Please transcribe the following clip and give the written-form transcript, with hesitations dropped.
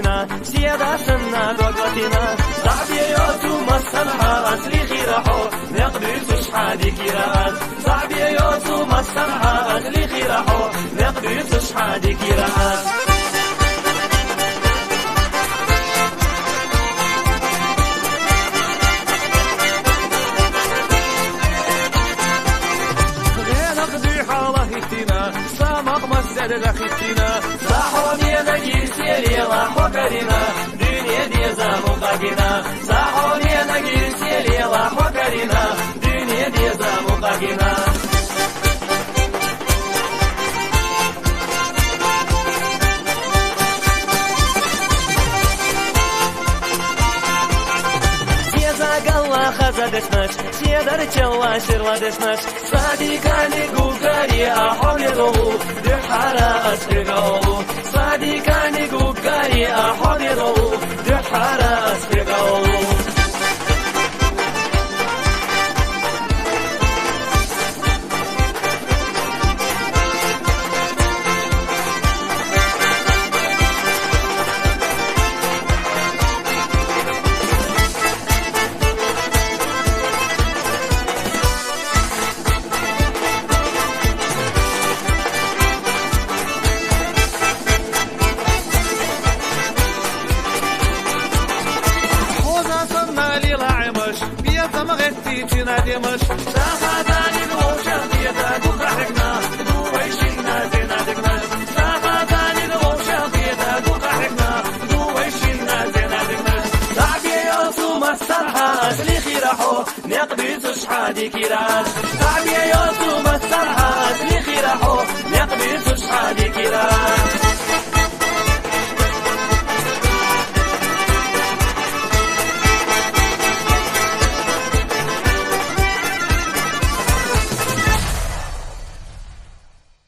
مقاكينا سيادة سنة دوقتنا صعبي يوتو مصنها أسلي خيرحو نقدر تشحادي كيران صعبي يوتو مصنها أسلي خيرحو نقدر تشحادي كيران سامق مسد لخيتنا صاحوني نجي سيري راح وكرنا دنيا دي زامقاكنا صاحوني نجي سيري راح وكرنا دنيا دي زامقاكنا خزدشناش سيدر تشوا شرودشناش صديقاني غوغاري احوغو دحارا اسرغو صديقاني غوغاري احوغو دحارا اسرغو مغتي تنادمش ساخداني الغوشة بيدا دوقحكنا دويشنا زينادكنا ساخداني الغوشة بيدا دوقحكنا دويشنا زينادكنا صعبي يوصو مسرحة أسلي خيرحو نقضي تشحادي كيراش صعبي يوصو مسرحة أسلي خيرحو نقضي تشحادي